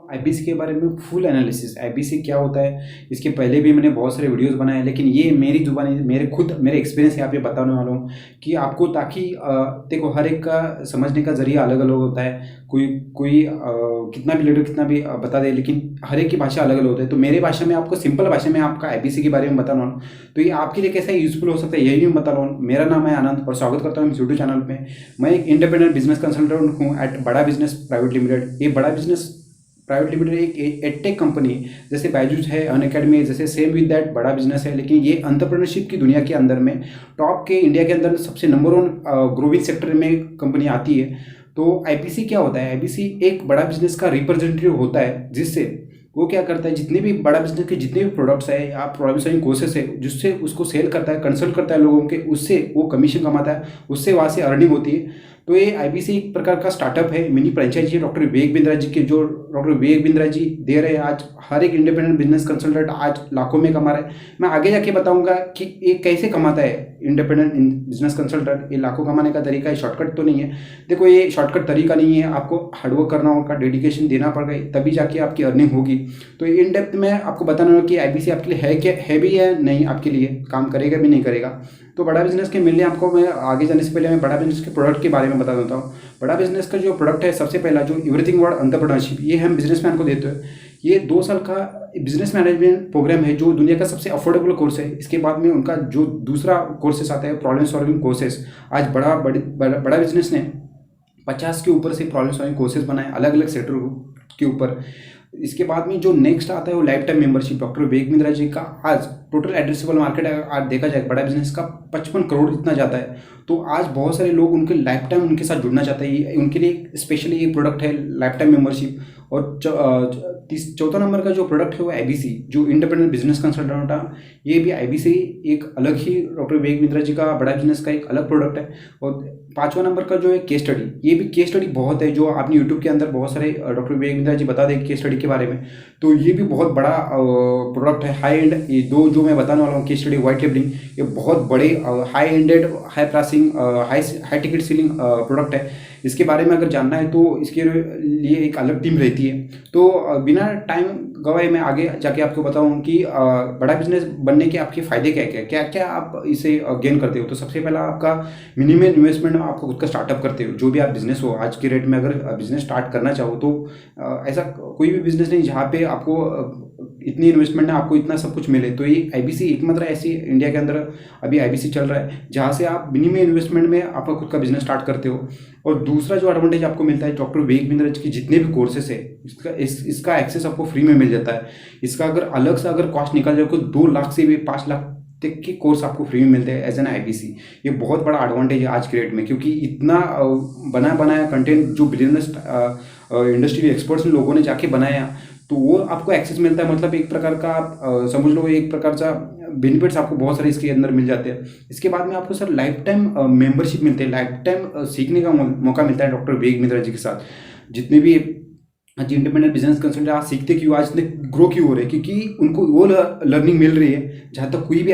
IBC के बारे में फुल एनालिसिस, आईबीसी क्या होता है, इसके पहले भी मैंने बहुत सारे वीडियोस बनाए हैं, लेकिन ये मेरी जुबानी मेरे एक्सपीरियंस यहाँ पे बताने वाला हूँ कि आपको, ताकि देखो हर एक का समझने का जरिया अलग अलग होता है। कोई कोई कितना भी लीडर कितना भी बता दे, लेकिन हर एक की भाषा अलग अलग होती है। तो मेरे भाषा में आपको, सिंपल भाषा में आपका आईबीसी के बारे में बताना हूँ, तो ये आपके लिए कैसा यूजफुल हो सकता है यही मैं बता रहा हूँ। मेरा नाम है आनंद और स्वागत करता हूँ इस यूट्यूब चैनल पे। मैं एक इंडिपेंडेंट बिजनेस कंसल्टेंट हूँ एट बड़ा बिजनेस प्राइवेट लिमिटेड। ये बड़ा बिजनेस प्राइवेट लिमिटेड एक एडटेक कंपनी है, जैसे बायजूस है, अनअकैडमी है, जैसे सेम विद दैट बड़ा बिजनेस है। लेकिन ये एंटरप्रेन्योरशिप की दुनिया के अंदर में टॉप के, इंडिया के अंदर सबसे नंबर 1 ग्रोविंग सेक्टर में कंपनी आती है। तो आईबीसी क्या होता है, आईबीसी एक बड़ा बिजनेस का रिप्रेजेंटेटिव होता है, जिससे वो क्या करता है, जितने भी बड़ा बिजनेस के जितने भी प्रोडक्ट्स है या प्रॉब्लम कोर्सेस है, जिससे उसको सेल करता है, कंसल्ट करता है लोगों के, उससे वो कमीशन कमाता है, उससे वहाँ से अर्निंग होती है। तो ये आईबीसी एक प्रकार का स्टार्टअप है, मिनी फ्रेंचाइजी है डॉक्टर विवेक बिंद्रा जी के, जो डॉक्टर विवेक बिंद्रा जी दे रहे हैं। आज हर एक इंडिपेंडेंट बिजनेस कंसल्टेंट आज लाखों में कमा रहा है। मैं आगे जाके बताऊंगा कि ये कैसे कमाता है इंडिपेंडेंट बिजनेस कंसल्टेंट। ये लाखों कमाने का तरीका है, शॉर्टकट तो नहीं है। देखो ये शॉर्टकट तरीका नहीं है, आपको हार्डवर्क करना होगा, डेडिकेशन देना पड़ेगा, तभी जाके आपकी अर्निंग होगी। तो इन डेप्थ में आपको बताना होगा कि आईबीसी आपके लिए है क्या, है भी या नहीं, आपके लिए काम करेगा भी नहीं करेगा। तो बड़ा बिजनेस के मिलने आपको, मैं आगे जाने से पहले मैं बड़ा बिजनेस के प्रोडक्ट के बारे में बता देता हूँ। बड़ा बिजनेस का जो प्रोडक्ट है, सबसे पहला जो एवरीथिंग वर्ड एंटरप्रेन्योरशिप, ये हम बिजनेसमैन को देते हैं। ये 2 साल का बिजनेस मैनेजमेंट प्रोग्राम है, जो दुनिया का सबसे अफोर्डेबल कोर्स है। इसके बाद में उनका जो दूसरा कोर्सेस आता है, प्रॉब्लम सॉल्विंग कोर्सेस। आज बड़ा बिजनेस ने 50 के ऊपर से प्रॉब्लम सॉल्विंग कोर्सेज बनाए अलग अलग सेक्टर के ऊपर। इसके बाद में जो नेक्स्ट आता है वो life time membership. Doctor Vivek Bindra ji का आज टोटल एड्रेसेबल मार्केट आज देखा जाए बड़ा बिजनेस का 55 करोड़ इतना जाता है। तो आज बहुत सारे लोग उनके लाइफ टाइम उनके साथ जुड़ना चाहते हैं। उनके लिए स्पेशली ये प्रोडक्ट है लाइफ टाइम मेंबरशिप। और चौथा नंबर का जो प्रोडक्ट है वो आईबीसी, जो इंडिपेंडेंट बिजनेस कंसल्टेंट है। ये भी आईबीसी एक अलग ही, डॉक्टर विवेक बिंद्रा जी का बड़ा बिजनेस का एक अलग प्रोडक्ट है। और 5वां नंबर का जो है केस स्टडी, ये भी केस स्टडी बहुत है, जो आपने यूट्यूब के अंदर बहुत सारे डॉक्टर विवेक बिंद्रा जी बता दें केस स्टडी के बारे में। तो ये भी बहुत बड़ा प्रोडक्ट है, हाई एंड। ये 2 जो मैं बताने वाला हूँ, केस स्टडी, व्हाइट लेबलिंग, ये बहुत बड़े high ended, high pricing, high ticket ceiling product है। इसके बारे में अगर जानना है तो इसके लिए एक अलग टीम रहती है। तो बिना टाइम गवाए मैं आगे जाके आपको बताऊं कि बड़ा बिजनेस बनने के आपके फ़ायदे क्या क्या आप इसे गेन करते हो। तो सबसे पहला आपका मिनिमम इन्वेस्टमेंट में आपको खुद का स्टार्टअप करते हो। जो भी आप बिजनेस हो आज की रेट में, अगर बिजनेस स्टार्ट करना चाहो तो ऐसा कोई भी बिजनेस नहीं जहाँ पे आपको इतनी इन्वेस्टमेंट में आपको इतना सब कुछ मिले। तो ये आईबीसी एकमात्र ऐसी इंडिया के अंदर अभी आईबीसी चल रहा है जहाँ से आप मिनिमम इन्वेस्टमेंट में आपका खुद का बिजनेस स्टार्ट करते हो। और दूसरा जो एडवांटेज आपको मिलता है, डॉक्टर विवेक बिंद्रा जी की जितने भी कोर्सेस है, इसका एक्सेस आपको फ्री में मिल जाता है। इसका अगर अलग से अगर कॉस्ट निकल जाए तो 2 लाख से भी 5 लाख तक के कोर्स आपको फ्री में मिलते हैं एज एन आईबीसी। ये बहुत बड़ा एडवांटेज है आज के रेट में, क्योंकि इतना बनाया कंटेंट जो बिजनेस इंडस्ट्री एक्सपर्ट्स लोगों ने जाके बनाया, तो वो आपको एक्सेस मिलता है। मतलब एक प्रकार का आप समझ लो, एक प्रकार का बेनिफिट्स आपको बहुत सारे इसके अंदर मिल जाते हैं। इसके बाद में आपको सर लाइफ टाइम मेंबरशिप मिलते हैं, लाइफ टाइम सीखने का मौका मिलता है डॉक्टर विवेक बिंद्रा जी के साथ। जितने भी आज इंडिपेंडेंट बिजनेस कंसल्टेंट आज सीखते क्यों, आज इतने ग्रो क्यों हो रहे हैं, क्योंकि उनको वो लर्निंग मिल रही है जहाँ तक कोई भी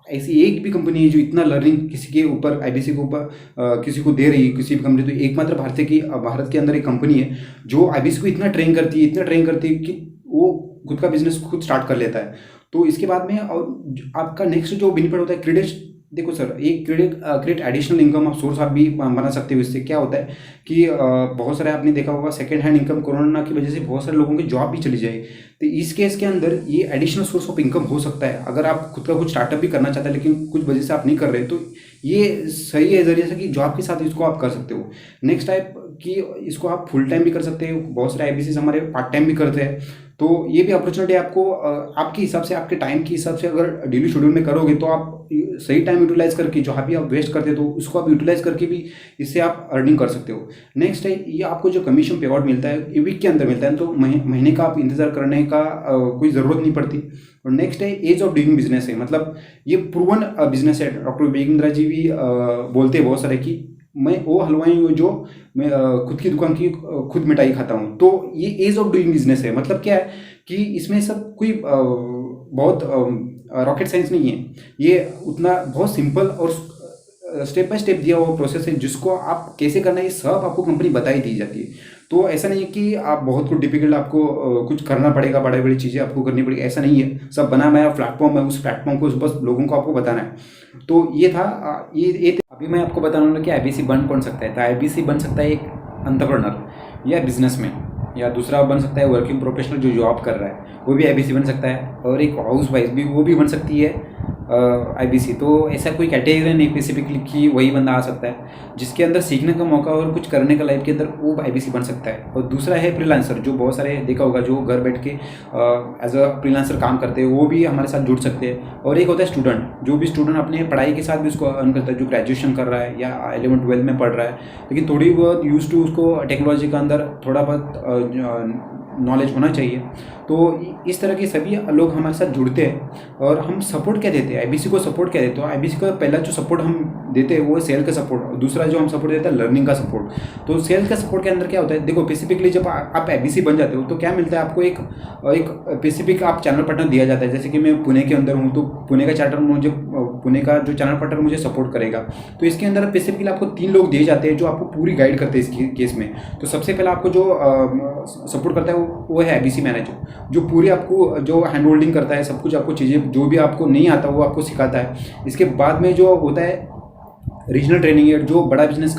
ऐसी एक भी कंपनी है जो इतना लर्निंग किसी के ऊपर, आईबीसी के ऊपर किसी को दे रही है, किसी भी कंपनी। तो एकमात्र भारत के अंदर एक कंपनी है जो आईबीसी को इतना ट्रेन करती है कि वो खुद का बिजनेस खुद स्टार्ट कर लेता है। तो इसके बाद में और आपका नेक्स्ट जो बेनिफिट होता है क्रेडिट। देखो सर, एक क्रेडिट एडिशनल इनकम आप सोर्स आप भी बना सकते हो। इससे क्या होता है कि बहुत सारे आपने देखा होगा सेकेंड हैंड इनकम, कोरोना की वजह से बहुत सारे लोगों की जॉब भी चली जाए। तो इस केस के अंदर ये एडिशनल सोर्स ऑफ इनकम हो सकता है। अगर आप खुद का कुछ स्टार्टअप भी करना चाहते हैं लेकिन कुछ वजह से आप नहीं कर रहे, तो ये सही है जरिए से कि जॉब के साथ इसको आप कर सकते हो। नेक्स्ट टाइप कि इसको आप फुल टाइम भी कर सकते हो। बहुत सारे आईबीसी हमारे पार्ट टाइम भी करते हैं। तो ये भी अपॉर्चुनिटी आपको आपके हिसाब से, आपके टाइम के हिसाब से अगर डेली शेड्यूल में करोगे तो आप सही टाइम यूटिलाइज करके, जहाँ भी आप वेस्ट करते हो तो उसको आप यूटिलाइज करके भी इससे आप अर्निंग कर सकते हो। नेक्स्ट है ये आपको जो कमीशन पे आउट मिलता है ये वीक के अंदर मिलता है, तो महीने का आप इंतजार करने का कोई ज़रूरत नहीं पड़ती। और नेक्स्ट है एज ऑफ डूइंग बिजनेस है, मतलब ये प्रूवन बिजनेस है। डॉक्टर विवेक बिंद्रा जी भी बोलते हैं बहुत सारे कि मैं वो हलवाई हूँ जो मैं खुद की दुकान की खुद मिठाई खाता हूँ। तो ये एज ऑफ डूइंग बिजनेस है। मतलब क्या है कि इसमें सब कोई बहुत रॉकेट साइंस नहीं है। ये उतना बहुत सिंपल और स्टेप बाय स्टेप दिया हुआ प्रोसेस है, जिसको आप कैसे करना है ये सब आपको कंपनी बताई दी जाती है। तो ऐसा नहीं है कि आप बहुत कुछ डिफिकल्ट आपको कुछ करना पड़ेगा, बड़ी बड़ी चीज़ें आपको करनी पड़ेगी, ऐसा नहीं है। सब बना बनाया प्लेटफॉर्म है, उस प्लेटफॉर्म को बस लोगों को आपको बताना है। तो ये था अभी मैं आपको बताने वाला कि आईबीसी बन कौन सकता है। तो आईबीसी बन सकता है एक एंटरप्रेन्योर या बिजनेसमैन, या दूसरा बन सकता है वर्किंग प्रोफेशनल जो जॉब कर रहा है, वो भी आईबीसी बन सकता है। और एक हाउस वाइफ भी, वो भी बन सकती है आईबीसी। तो ऐसा कोई कैटेगरी नहीं स्पेसिफिकली कि वही बंदा आ सकता है। जिसके अंदर सीखने का मौका और कुछ करने का लाइफ के अंदर, वो आईबीसी बन सकता है। और दूसरा है फ्रीलांसर, जो बहुत सारे देखा होगा जो घर बैठ के एज अ फ्रीलांसर काम करते हैं, वो भी हमारे साथ जुड़ सकते हैं। और एक होता है स्टूडेंट, जो भी स्टूडेंट अपने पढ़ाई के साथ भी उसको अर्न करता है, जो ग्रेजुएशन कर रहा है या 11th-12th में पढ़ रहा है, लेकिन थोड़ी बहुत यूज टू उसको टेक्नोलॉजी के अंदर थोड़ा बहुत नॉलेज होना चाहिए। तो इस तरह के सभी लोग हमारे साथ जुड़ते हैं। और हम सपोर्ट क्या देते हैं, आईबीसी को सपोर्ट क्या देते हैं। आईबीसी का पहला जो सपोर्ट हम देते हैं वो है सेल का सपोर्ट, और दूसरा जो हम सपोर्ट देते हैं लर्निंग का सपोर्ट। तो सेल का सपोर्ट के अंदर क्या होता है, देखो स्पेसिफिकली जब आप आईबीसी बन जाते हो तो क्या मिलता है आपको, एक स्पेसिफिक आप चैनल पार्टनर दिया जाता है। जैसे कि मैं पुणे के अंदर हूँ, तो पुणे का जो चैनल पार्टनर मुझे सपोर्ट करेगा। तो इसके अंदर स्पेसिफिकली आपको 3 लोग दिए जाते हैं जो आपको पूरी गाइड करते हैं इस केस में। तो सबसे पहले आपको जो सपोर्ट करता है वो है आईबीसी मैनेजर, जो पूरी आपको जो हैंड होल्डिंग करता है, सब कुछ आपको चीज़ें जो भी आपको नहीं आता वो आपको सिखाता है। इसके बाद में जो होता है रीजनल ट्रेनिंग है, जो बड़ा बिजनेस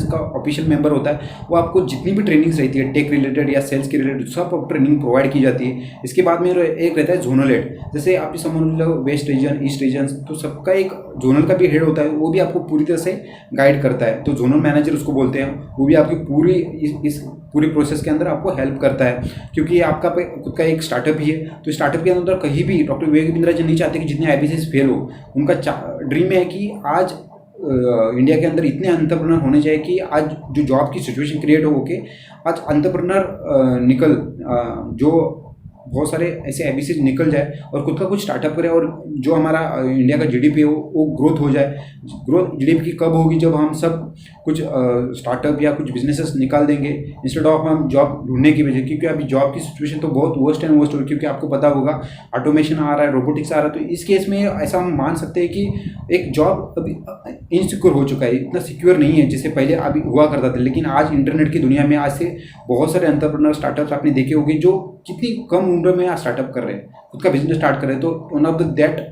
का ऑफिशियल मेंबर होता है, वो आपको जितनी भी ट्रेनिंग्स रहती है टेक रिलेटेड या सेल्स के रिलेटेड, सब ट्रेनिंग प्रोवाइड की जाती है। इसके बाद में एक रहता है जोनल हेड, जैसे आप समझ low west region, east region, तो सबका एक जोनल का भी हेड होता है, वो भी आपको पूरी तरह से गाइड करता है। तो जोनल मैनेजर उसको बोलते हैं, वो भी आपकी पूरी इस पूरी प्रोसेस के अंदर आपको हेल्प करता है। क्योंकि आपका खुद का एक स्टार्टअप ही है, तो स्टार्टअप के अंदर कहीं भी डॉक्टर विवेक बिंद्रा जी नहीं चाहते कि जितने आईबीसी फेल हो। उनका ड्रीम है कि आज इंडिया के अंदर इतने एंटरप्रेन्योर होने चाहिए कि आज जो जॉब की सिचुएशन क्रिएट हो के आज एंटरप्रेन्योर जो बहुत सारे ऐसे आईबीसी निकल जाए और खुद का कुछ स्टार्टअप करे, और जो हमारा इंडिया का जीडीपी है वो ग्रोथ हो जाए। ग्रोथ जीडीपी की कब होगी, जब हम सब कुछ स्टार्टअप या कुछ बिजनेसेस निकाल देंगे इंस्टेड ऑफ हम जॉब ढूंढने की वजह। क्योंकि अभी जॉब की सिचुएशन तो बहुत वर्स्ट एंड वर्स्ट हो, क्योंकि आपको पता होगा ऑटोमेशन आ रहा है, रोबोटिक्स आ रहा है। तो इस केस में ऐसा हम मान सकते हैं कि एक जॉब अभी इनसिक्योर हो चुका है, इतना सिक्योर नहीं है जैसे पहले अभी हुआ करता था। लेकिन आज इंटरनेट की दुनिया में आज से बहुत सारे एंटरप्रेन्योर स्टार्टअप्स आपने देखे होंगे जो कितनी कम उम्र में आज स्टार्टअप कर रहे हैं, खुद का बिजनेस स्टार्ट कर रहे हैं। तो वन ऑफ द दैट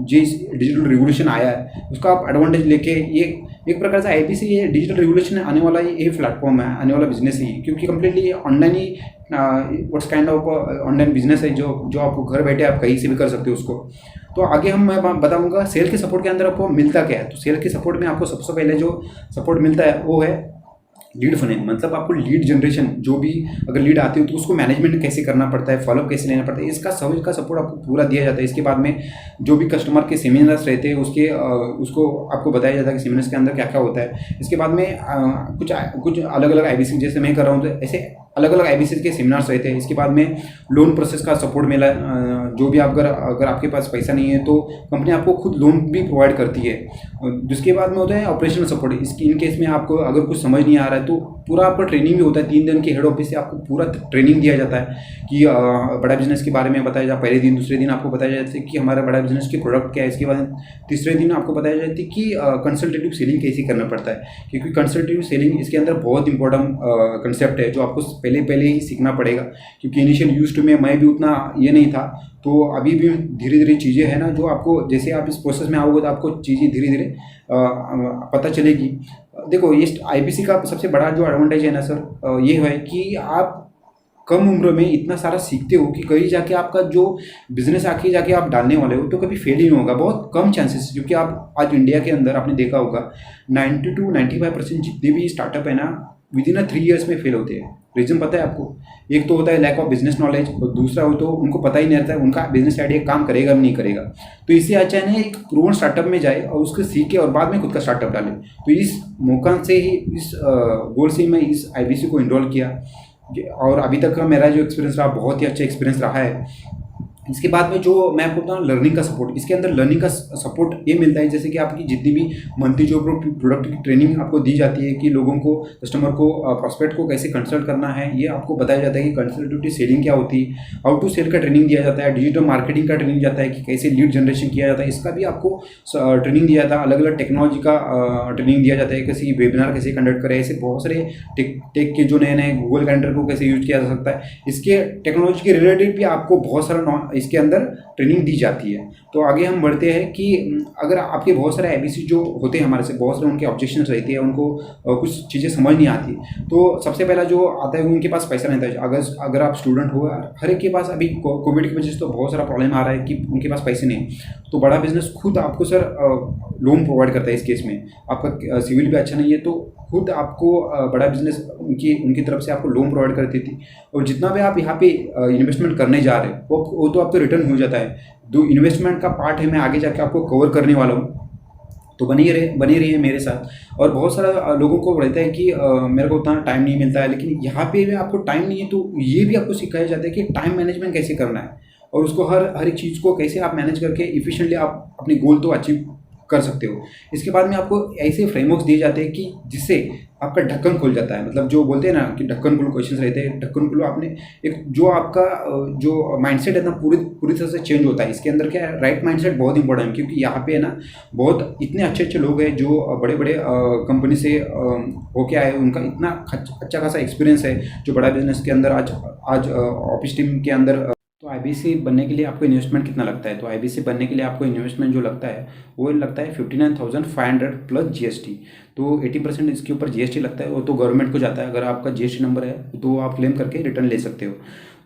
जिस डिजिटल रिवोल्यूशन आया है उसका आप एडवांटेज लेके, ये एक प्रकार से आईबीसी ये डिजिटल रिवोल्यूशन आने वाला ये प्लेटफॉर्म है, आने वाला बिजनेस ही, क्योंकि completely online he what's kind of online business है जो आपको घर बैठे आप कहीं से भी कर सकते हो उसको। तो आगे मैं बताऊंगा सेल के सपोर्ट के अंदर आपको मिलता क्या है। तो सेल के सपोर्ट में आपको सबसे पहले जो सपोर्ट मिलता है वो है लीड फनेल, मतलब आपको लीड जनरेशन, जो भी अगर लीड आती हो तो उसको मैनेजमेंट कैसे करना पड़ता है, फॉलोअप कैसे लेना पड़ता है, इसका सपोर्ट आपको पूरा दिया जाता है। इसके बाद में जो भी कस्टमर के सेमिनार्स रहते हैं उसको आपको बताया जाता है कि सेमिनार्स के अंदर क्या क्या होता है। इसके बाद में कुछ अलग अलग आईबीसी, जैसे मैं कर रहा हूँ तो ऐसे अलग अलग आईबीसी के सेमिनार्स रहते हैं। इसके बाद में लोन प्रोसेस का सपोर्ट मिला, जो भी अगर आपके पास पैसा नहीं है तो कंपनी आपको खुद लोन भी प्रोवाइड करती है। जिसके बाद में होता है ऑपरेशनल सपोर्ट। इन केस में आपको अगर कुछ समझ नहीं आ रहा है तो पूरा आपका ट्रेनिंग भी होता है। 3 दिन के हेड ऑफिस से आपको पूरा ट्रेनिंग दिया जाता है कि बड़ा बिजनेस के बारे में बताया जाए। पहले दिन, दूसरे दिन आपको बताया जाता है कि हमारा बड़ा बिजनेस की प्रोडक्ट क्या है। इसके बाद तीसरे दिन आपको बताया जाता है कि कंसल्टेटिव सेलिंग कैसे करना पड़ता है, क्योंकि कंसल्टेटिव सेलिंग इसके अंदर बहुत इंपॉर्टेंट कंसेप्ट है जो आपको पहले ही सीखना पड़ेगा। क्योंकि इनिशियल यूज टू में मैं भी उतना ये नहीं था, तो अभी भी धीरे धीरे चीज़ें हैं ना, जो आपको जैसे आप इस प्रोसेस में आओगे तो आपको चीज़ें धीरे धीरे पता चलेगी। देखो ये आईबीसी का सबसे बड़ा जो एडवांटेज है ना सर, ये है कि आप कम उम्र में इतना सारा सीखते हो कि कहीं जाके आपका जो बिजनेस आके जाके आप डालने वाले हो तो कभी फेल ही नहीं होगा, बहुत कम चांसेस। क्योंकि आप आज इंडिया के अंदर आपने देखा होगा 90 to 95% जितने भी स्टार्टअप है ना विद इन 3 years में फेल होते हैं। रीज़न पता है आपको? एक तो होता है लैक ऑफ बिजनेस नॉलेज, और दूसरा हो तो उनको पता ही नहीं रहता है उनका बिजनेस आइडिया काम करेगा या नहीं करेगा। तो इससे अच्छा है ना एक प्रूवन स्टार्टअप में जाए और उसको सीखे और बाद में खुद का स्टार्टअप डाले। तो इस मौका से ही, इस गोल से ही मैं इस आईबीसी को इनरोल किया, और अभी तक का मेरा जो एक्सपीरियंस रहा बहुत ही अच्छा एक्सपीरियंस रहा है। इसके बाद में जो मैं आपको बताऊँ लर्निंग का सपोर्ट, इसके अंदर लर्निंग का सपोर्ट ये मिलता है जैसे कि आपकी जितनी भी मंथली जो प्रोडक्ट की ट्रेनिंग आपको दी जाती है कि लोगों को, कस्टमर को, प्रॉस्पेक्ट को कैसे कंसल्ट करना है, ये आपको बताया जाता है कि कंसल्टेटिव सेलिंग क्या होती है, हाउ टू सेल का ट्रेनिंग दिया जाता है, डिजिटल मार्केटिंग का ट्रेनिंग जाता है कि कैसे लीड जनरेशन किया जाता है, इसका भी आपको ट्रेनिंग दिया जाता है, अलग अलग टेक्नोलॉजी का ट्रेनिंग दिया जाता है, कैसे वेबिनार कैसे कंडक्ट करें, ऐसे बहुत सारे टेक के जो नए नए गूगल कैलेंडर को कैसे यूज किया जा सकता है, इसके टेक्नोलॉजी के रिलेटेड भी आपको बहुत सारा इसके अंदर ट्रेनिंग दी जाती है। तो आगे हम बढ़ते हैं कि अगर आपके बहुत सारे आईबीसी जो होते हैं हमारे से, बहुत सारे उनके ऑब्जेक्शंस रहते हैं, उनको कुछ चीज़ें समझ नहीं आती, तो सबसे पहला जो आता है उनके पास पैसा नहीं था। अगर आप स्टूडेंट हो, हर एक के पास अभी कोविड की वजह से तो बहुत सारा प्रॉब्लम आ रहा है कि उनके पास पैसे नहीं, तो बड़ा बिजनेस खुद आपको सर लोन प्रोवाइड करता है। इस केस में आपका सिविल भी अच्छा नहीं है तो खुद आपको बड़ा बिजनेस उनकी तरफ से आपको लोन प्रोवाइड करती थी, और जितना भी आप यहाँ पे इन्वेस्टमेंट करने जा रहे हैं वो तो आपको रिटर्न हो जाता है। जो इन्वेस्टमेंट का पार्ट है मैं आगे जाके आपको कवर करने वाला हूँ, तो बनी रहिए मेरे साथ। और बहुत सारा लोगों को रहता है कि मेरे को उतना टाइम नहीं मिलता है, लेकिन यहाँ पे आपको टाइम नहीं है तो ये भी आपको सिखाया जाता है कि टाइम मैनेजमेंट कैसे करना है, और उसको हर एक चीज़ को कैसे आप मैनेज करके इफिशिएंटली आप अपनी गोल तो अचीव कर सकते हो। इसके बाद में आपको ऐसे फ्रेमवर्क्स दिए जाते हैं कि जिससे आपका ढक्कन खुल जाता है, मतलब जो बोलते हैं ना कि ढक्कन खुलो क्वेश्चंस रहते हैं, ढक्कन खुलो, आपने एक जो आपका जो माइंडसेट है ना पूरी तरह से चेंज होता है। इसके अंदर क्या है, राइट माइंडसेट बहुत इंपॉर्टेंट है, क्योंकि यहाँ पे है ना बहुत इतने अच्छे लोग हैं जो बड़े बड़े कंपनी से होके आए, उनका इतना अच्छा खासा एक्सपीरियंस है जो बड़ा बिजनेस के अंदर आज ऑफिस टीम के अंदर। तो आईबीसी बनने के लिए आपको इन्वेस्टमेंट कितना लगता है, तो आईबीसी बनने के लिए आपको इन्वेस्टमेंट जो लगता है वो लगता है 59,500 प्लस जीएसटी। तो 80% इसके ऊपर जीएसटी लगता है, वो तो गवर्नमेंट को जाता है। अगर आपका जीएसटी नंबर है तो आप क्लेम करके रिटर्न ले सकते हो।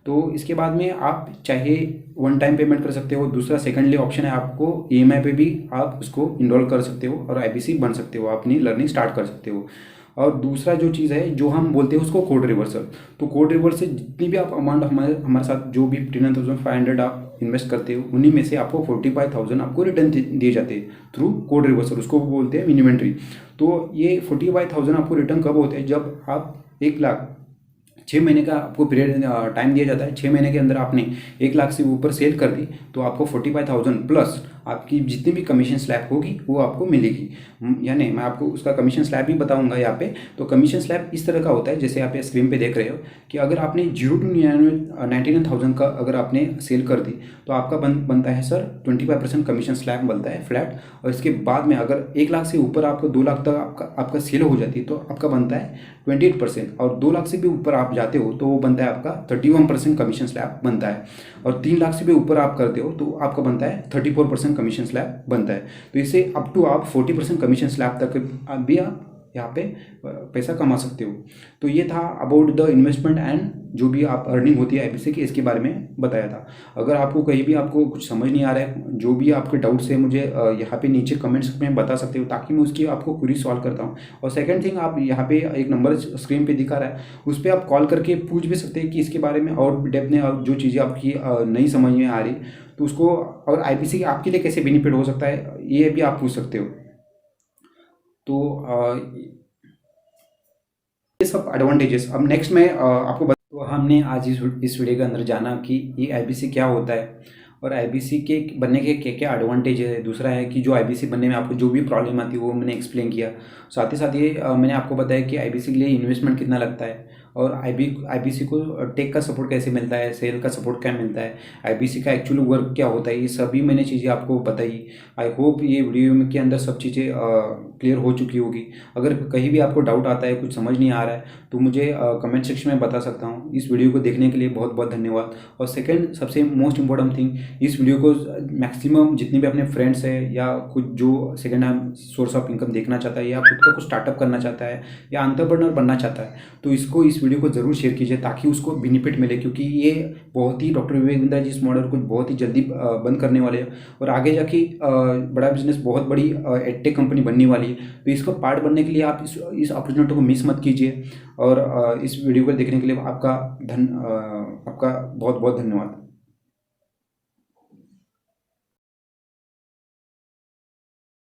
तो इसके बाद में आप चाहे वन टाइम पेमेंट कर सकते हो, दूसरा सेकेंडली ऑप्शन है आपको ईएमआई पे भी आप उसको इनरोल कर सकते हो और आईबीसी बन सकते हो, अपनी लर्निंग स्टार्ट कर सकते हो। और दूसरा जो चीज़ है जो हम बोलते हैं उसको कोड रिवर्सल। तो कोड रिवर्सल से जितनी भी आप अमाउंट हमारे साथ जो भी 59,500 आप इन्वेस्ट करते हो, उन्हीं में से आपको 45,000 आपको रिटर्न दिए जाते हैं थ्रू कोड रिवर्सल, उसको बोलते हैं इन्वेंट्री। तो ये 45,000 आपको रिटर्न कब होते हैं, जब आप 1 लाख 6 महीने का आपको पीरियड टाइम दिया जाता है। 6 महीने के अंदर आपने 1 लाख से ऊपर सेल कर दी तो आपको 45,000 प्लस आपकी जितनी भी कमीशन स्लैब होगी वो आपको मिलेगी। यानी मैं आपको उसका कमीशन स्लैब भी बताऊंगा यहाँ पे। तो कमीशन स्लैब इस तरह का होता है, जैसे आप ये स्क्रीन पे देख रहे हो कि अगर आपने 0 to 99,000 का अगर आपने सेल कर दी तो आपका बनता है सर 25% कमीशन स्लैब बनता है फ्लैट। और इसके बाद में अगर 1 लाख से ऊपर आपको 2 लाख तक आपका सेल हो जाती है तो आपका बनता है 28%, और 2 लाख से भी ऊपर आप जाते हो तो वो बनता है आपका 31% कमीशन स्लैब बनता है, और 3 लाख से भी ऊपर आप करते हो तो आपका बनता है 34% कमीशन स्लैब बनता है। तो इससे अप टू आप 40% कमीशन स्लैब तक भी आप यहाँ पे पैसा कमा सकते हो। तो ये था अबाउट द इन्वेस्टमेंट एंड जो भी आप अर्निंग होती है आईबीसी की, इसके बारे में बताया था। अगर आपको कहीं भी आपको कुछ समझ नहीं आ रहा है, जो भी आपके डाउट्स है मुझे यहाँ पे नीचे कमेंट्स में बता सकते हो ताकि मैं उसकी आपको क्वेरी सॉल्व करता हूँ। और सेकंड थिंग, आप यहाँ पे एक नंबर स्क्रीन पे दिखा रहा है, उस पर आप कॉल करके पूछ भी सकते हैं कि इसके बारे में और डेप्थ में जो चीज़ें आपकी नहीं समझ में आ रही तो उसको, और आईबीसी आपके लिए कैसे बेनिफिट हो सकता है ये भी आप पूछ सकते हो। तो ये सब एडवांटेजेस। अब नेक्स्ट मैं आपको तो हमने आज इस वीडियो के अंदर जाना कि ये आईबीसी क्या होता है और आईबीसी के बनने के क्या क्या एडवांटेज है। दूसरा है कि जो आईबीसी बनने में आपको जो भी प्रॉब्लम आती है वो मैंने एक्सप्लेन किया। साथ ही साथ ये मैंने आपको बताया कि आईबीसी के लिए इन्वेस्टमेंट कितना लगता है, और आईबीसी को टेक का सपोर्ट कैसे मिलता है, सेल का सपोर्ट क्या मिलता है, आईबीसी का एक्चुअली वर्क क्या होता है, ये सभी मैंने चीज़ें आपको बताई। आई होप ये वीडियो के अंदर सब चीज़ें क्लियर हो चुकी होगी। अगर कहीं भी आपको डाउट आता है, कुछ समझ नहीं आ रहा है तो मुझे कमेंट सेक्शन में बता सकता हूँ। इस वीडियो को देखने के लिए बहुत बहुत धन्यवाद। और सेकंड सबसे मोस्ट इंपॉर्टेंट थिंग, इस वीडियो को मैक्सिमम जितने भी अपने फ्रेंड्स हैं या कुछ जो second hand source of income देखना चाहता है या खुद का कुछ स्टार्टअप करना चाहता है या एंटरप्रेन्योर बनना चाहता है तो इस वीडियो को ज़रूर शेयर कीजिए ताकि उसको बेनिफिट मिले, क्योंकि ये बहुत ही डॉक्टर विवेक बिंद्रा जी इस मॉडल को बहुत ही जल्दी बंद करने वाले हैं और आगे जाके बड़ा बिजनेस बहुत बड़ी एडटेक कंपनी बनने वाली है। तो इसका पार्ट बनने के लिए आप इस अपॉर्चुनिटी को मिस मत कीजिए। और इस वीडियो को देखने के लिए आपका बहुत बहुत धन्यवाद।